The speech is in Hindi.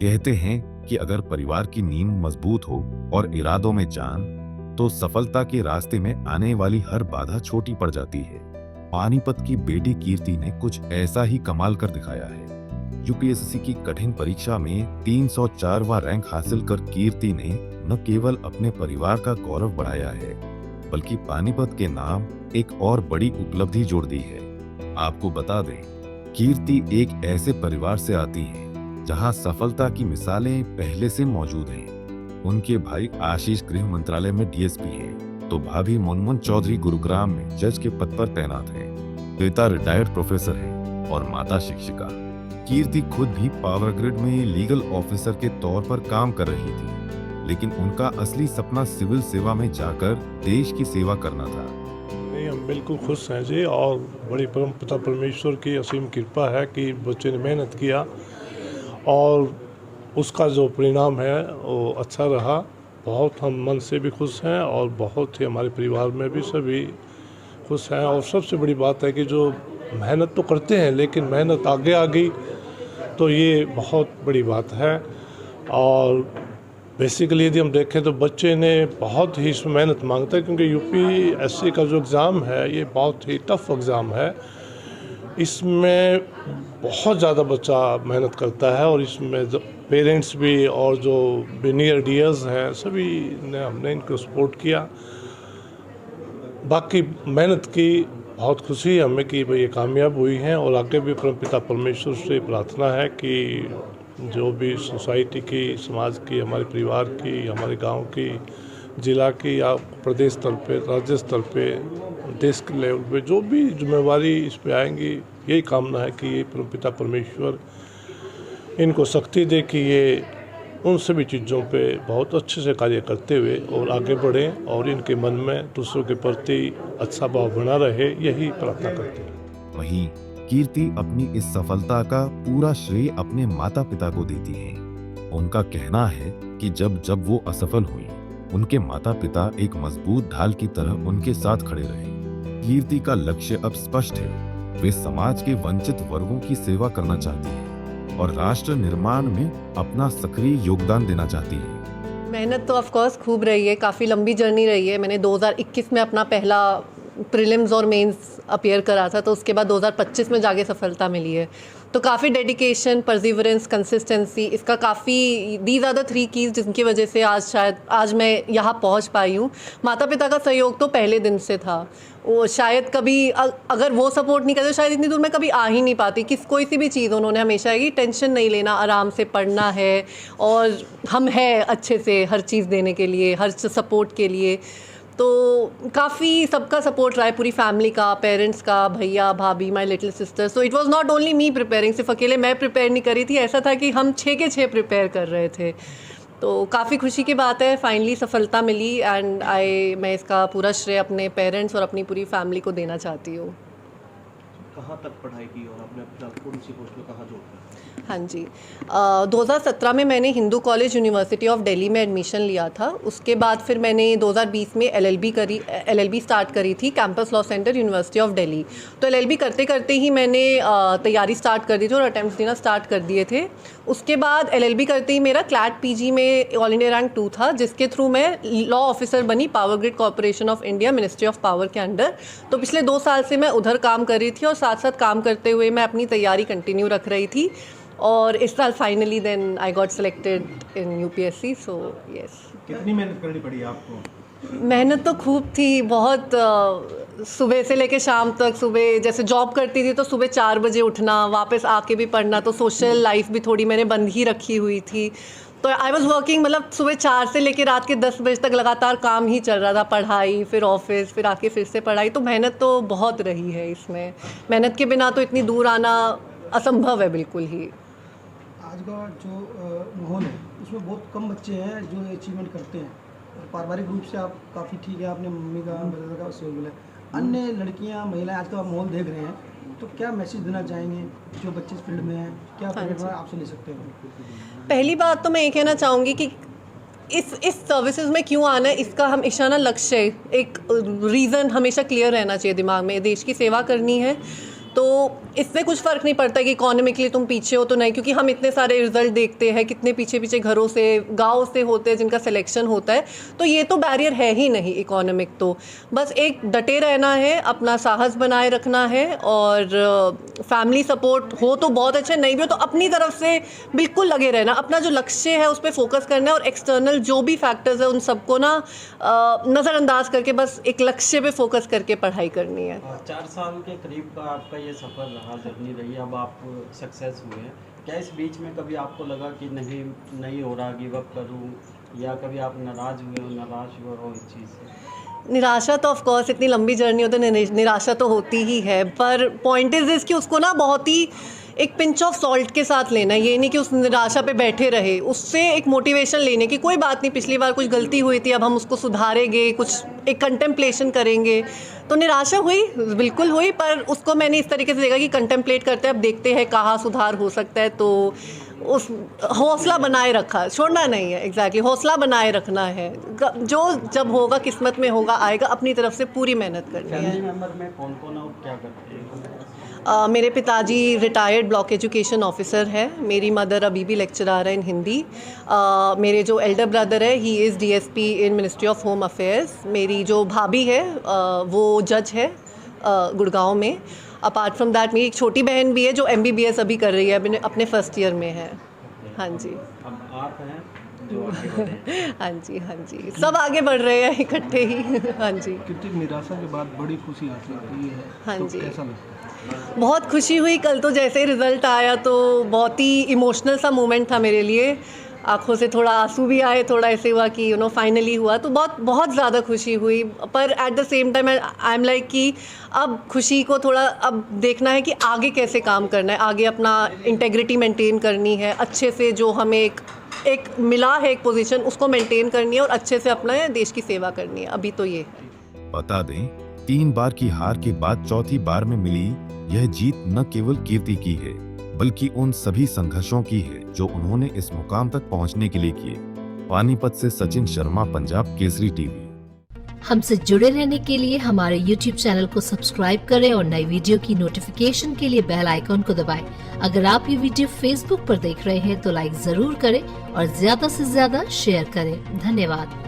कहते हैं कि अगर परिवार की नींव मजबूत हो और इरादों में जान, तो सफलता के रास्ते में आने वाली हर बाधा छोटी पड़ जाती है। पानीपत की बेटी कीर्ति ने कुछ ऐसा ही कमाल कर दिखाया है। यूपीएससी की कठिन परीक्षा में 304वां रैंक हासिल कर कीर्ति ने न केवल अपने परिवार का गौरव बढ़ाया है, बल्कि पानीपत के नाम एक और बड़ी उपलब्धि जोड़ दी है। आपको बता दें, कीर्ति एक ऐसे परिवार से आती है जहां सफलता की मिसालें पहले से मौजूद हैं। उनके भाई आशीष गृह मंत्रालय में डीएसपी हैं, तो भाभी मुनमुन चौधरी गुरुग्राम में जज के पद पर तैनात हैं। पिता रिटायर्ड प्रोफेसर हैं और माता शिक्षिका। कीर्ति खुद भी पावर ग्रिड में लीगल ऑफिसर के तौर पर काम कर रही थी, लेकिन उनका असली सपना सिविल सेवा में जाकर देश की सेवा करना था। नहीं, हम बिल्कुल खुश हैं जी, और बड़ी परम पिता परमेश्वर की असीम कृपा है कि बच्चे ने मेहनत किया और उसका जो परिणाम है वो अच्छा रहा। बहुत हम मन से भी खुश हैं और बहुत ही हमारे परिवार में भी सभी खुश हैं। और सबसे बड़ी बात है कि जो मेहनत तो करते हैं, लेकिन मेहनत आगे आ गई तो ये बहुत बड़ी बात है। और बेसिकली यदि हम देखें तो बच्चे ने बहुत ही इसमें मेहनत मांगता है, क्योंकि यूपीएससी का जो एग्ज़ाम है ये बहुत ही टफ एग्ज़ाम है। इसमें बहुत ज़्यादा बच्चा मेहनत करता है और इसमें पेरेंट्स भी और जो सीनियर डीएस हैं सभी ने हमने इनको सपोर्ट किया। बाकी मेहनत की बहुत खुशी है हमें कि भाई ये कामयाब हुई हैं, और आगे भी परमपिता परमेश्वर से प्रार्थना है कि जो भी सोसाइटी की, समाज की, हमारे परिवार की, हमारे गांव की, जिला की या प्रदेश स्तर पे, राज्य स्तर पे, देश के लेवल पे जो भी जिम्मेवारी इस पे आएंगी, यही कामना है कि ये परमपिता परमेश्वर इनको शक्ति दे कि ये उन सभी चीज़ों पे बहुत अच्छे से कार्य करते हुए और आगे बढ़ें और इनके मन में दूसरों के प्रति अच्छा भाव बना रहे, यही प्रार्थना करते हैं। वहीं कीर्ति अपनी इस सफलता का पूरा श्रेय अपने माता पिता को देती है। उनका कहना है कि जब जब वो असफल हुई, उनके माता पिता एक मजबूत ढाल की तरह उनके साथ खड़े रहे। कीर्ति का लक्ष्य अब स्पष्ट है। वे समाज के वंचित वर्गों की सेवा करना चाहती है और राष्ट्र निर्माण में अपना सक्रिय योगदान देना चाहती है। मेहनत तो ऑफ कोर्स खूब रही है, काफ़ी लंबी जर्नी रही है। मैंने 2021 में अपना पहला प्रीलिम्स और मेंस अपीयर करा था, तो उसके बाद 2025 में जाके सफलता मिली है। तो काफ़ी डेडिकेशन, परसिवरेंस, कंसिस्टेंसी, इसका काफ़ी, दीज आर द 3 कीज़ जिनकी वजह से आज मैं यहाँ पहुँच पाई हूँ। माता पिता का सहयोग तो पहले दिन से था। वो शायद कभी अगर वो सपोर्ट नहीं करते, शायद इतनी दूर मैं कभी आ ही नहीं पाती। कोई सी भी चीज़ उन्होंने हमेशा है कि टेंशन नहीं लेना, आराम से पढ़ना है, और हम हैं अच्छे से हर चीज़ देने के लिए, हर सपोर्ट के लिए। तो काफ़ी सबका सपोर्ट रहा है, पूरी फैमिली का, पेरेंट्स का, भैया भाभी, my little sister. So it was not only me preparing, सिर्फ अकेले मैं प्रिपेयर नहीं करी थी, ऐसा था कि हम 6 के 6 प्रिपेयर कर रहे थे। तो काफ़ी खुशी की बात है, फाइनली सफलता मिली, एंड मैं इसका पूरा श्रेय अपने पेरेंट्स और अपनी पूरी फैमिली को देना चाहती हूँ। कहाँ तक पढ़ाई की और आपने अपना कौन सी पोस्ट में कहाँ जॉब की? हाँ जी, 2017 में मैंने Hindu college university of Delhi में एडमिशन लिया था। उसके बाद फिर मैंने 2020 में एलएलबी स्टार्ट करी थी campus law centre university of Delhi. तो एलएलबी करते करते ही मैंने तैयारी स्टार्ट कर दी थी और अटेम्प्ट्स देना स्टार्ट कर दिए थे। उसके बाद एलएलबी करते ही मेरा क्लैट पीजी में ऑल इंडिया रैंक 2 था, जिसके थ्रू मैं लॉ ऑफिसर बनी power grid corporation of India, ministry of power के अंडर। तो पिछले 2 साल से मैं उधर काम कर रही थी और साथ साथ काम करते हुए मैं अपनी तैयारी कंटिन्यू रख रही थी। और इस साल finally then I got selected in UPSC. So yes. कितनी मेहनत करनी पड़ी आपको? मेहनत तो खूब थी, बहुत सुबह से लेके शाम तक। सुबह जैसे जॉब करती थी तो सुबह 4 बजे उठना, वापस आके भी पढ़ना, तो सोशल लाइफ भी थोड़ी मैंने बंद ही रखी हुई थी। तो आई वॉज वर्किंग, मतलब सुबह 4 से लेके रात के 10 बजे तक लगातार काम ही चल रहा था, पढ़ाई, फिर ऑफिस, फिर आके फिर से पढ़ाई। तो मेहनत तो बहुत रही है इसमें। मेहनत के बिना तो इतनी दूर आना असंभव है बिल्कुल ही। आज का जो माहौल है उसमें बहुत कम बच्चे हैं जो अचीवमेंट करते हैं। पारिवारिक रूप से आप काफ़ी ठीक है, आपने मम्मी का, ब्रदर का सहयोग मिला। अन्य लड़कियां, महिलाएं आज का आप माहौल देख रहे हैं, तो क्या मैसेज देना चाहेंगे जो बच्चे इस फील्ड में हैं? क्या आपसे ले सकते हैं? पहली बात तो मैं ये कहना चाहूँगी कि इस सर्विसेज में क्यों आना है, इसका हमेशा ना लक्ष्य, एक रीज़न हमेशा क्लियर रहना चाहिए दिमाग में। देश की सेवा करनी है तो इससे कुछ फ़र्क नहीं पड़ता कि इकोनॉमिकली तुम पीछे हो तो नहीं, क्योंकि हम इतने सारे रिजल्ट देखते हैं, कितने पीछे पीछे घरों से, गाँव से होते हैं जिनका सिलेक्शन होता है। तो ये तो बैरियर है ही नहीं इकोनॉमिक, तो बस एक डटे रहना है, अपना साहस बनाए रखना है, और फैमिली सपोर्ट हो तो बहुत अच्छा, नहीं भी हो तो अपनी तरफ से बिल्कुल लगे रहना, अपना जो लक्ष्य है उस पर फोकस करना है, और एक्सटर्नल जो भी फैक्टर्स है उन सबको ना नज़रअंदाज करके बस एक लक्ष्य पे फोकस करके पढ़ाई करनी है। 4 साल के करीब का आपका ये सफ़र रहा, जर्नी रही, अब आप सक्सेस हुए हैं। क्या इस बीच में कभी आपको लगा कि नहीं हो रहा, गिव अप करूं, या कभी आप नाराज़ हुए इस चीज़ से? निराशा तो ऑफ कोर्स, इतनी लंबी जर्नी हो तो निराशा तो होती ही है, पर पॉइंट इज़ कि उसको ना बहुत ही एक पिंच ऑफ सॉल्ट के साथ लेना है। ये नहीं कि उस निराशा पे बैठे रहे, उससे एक मोटिवेशन लेने की, कोई बात नहीं, पिछली बार कुछ गलती हुई थी, अब हम उसको सुधारेंगे, कुछ एक कंटेम्पलेशन करेंगे। तो निराशा हुई, बिल्कुल हुई, पर उसको मैंने इस तरीके से देखा कि कंटेम्पलेट करते हैं, अब देखते हैं कहाँ सुधार हो सकता है। तो उस हौसला बनाए रखा, छोड़ना नहीं है, एग्जैक्टली हौसला बनाए रखना है, जो जब होगा किस्मत में होगा, आएगा, अपनी तरफ से पूरी मेहनत करनी है। फैमिली मेंबर में कौन कौन और क्या करते हैं? मेरे पिताजी रिटायर्ड ब्लॉक एजुकेशन ऑफिसर है, मेरी मदर अभी भी लेक्चरर है इन हिंदी, मेरे जो एल्डर ब्रदर है he is DSP in ministry of home affairs, मेरी जो भाभी है वो जज है गुड़गांव में। अपार्ट फ्रॉम दैट मेरी एक छोटी बहन भी है जो MBBS अभी कर रही है, अपने फर्स्ट ईयर में है। हाँ जी, अब आप हैं जो आगे बढ़े हैं। हाँ जी, हाँ जी, सब आगे बढ़ रहे हैं इकट्ठे ही। हाँ जी, कितनी निराशा के बाद बड़ी खुशी हासिल की है, हाँ तो जी। कैसा लगता है? बहुत खुशी हुई, कल तो जैसे ही रिज़ल्ट आया तो बहुत ही इमोशनल सा मोमेंट था मेरे लिए, आँखों से थोड़ा आंसू भी आए, थोड़ा ऐसे हुआ कि फाइनली हुआ, तो बहुत बहुत ज़्यादा खुशी हुई। पर at the same time I am like कि अब खुशी को थोड़ा अब देखना है कि आगे कैसे काम करना है, आगे अपना इंटेग्रिटी मेंटेन करनी है, अच्छे से जो हमें एक मिला है एक पोजीशन, उसको मेंटेन करनी है और अच्छे से अपना देश की सेवा करनी है। अभी तो ये है। बता दें, 3 बार की हार के बाद चौथी बार में मिली यह जीत न केवल कीर्ति की है, बल्कि उन सभी संघर्षों की है जो उन्होंने इस मुकाम तक पहुंचने के लिए किए। पानीपत से सचिन शर्मा, पंजाब केसरी टीवी। हमसे जुड़े रहने के लिए हमारे YouTube चैनल को सब्सक्राइब करें और नई वीडियो की नोटिफिकेशन के लिए बेल आइकॉन को दबाएं। अगर आप ये वीडियो Facebook पर देख रहे हैं तो लाइक जरूर करें और ज्यादा से ज्यादा शेयर करें। धन्यवाद।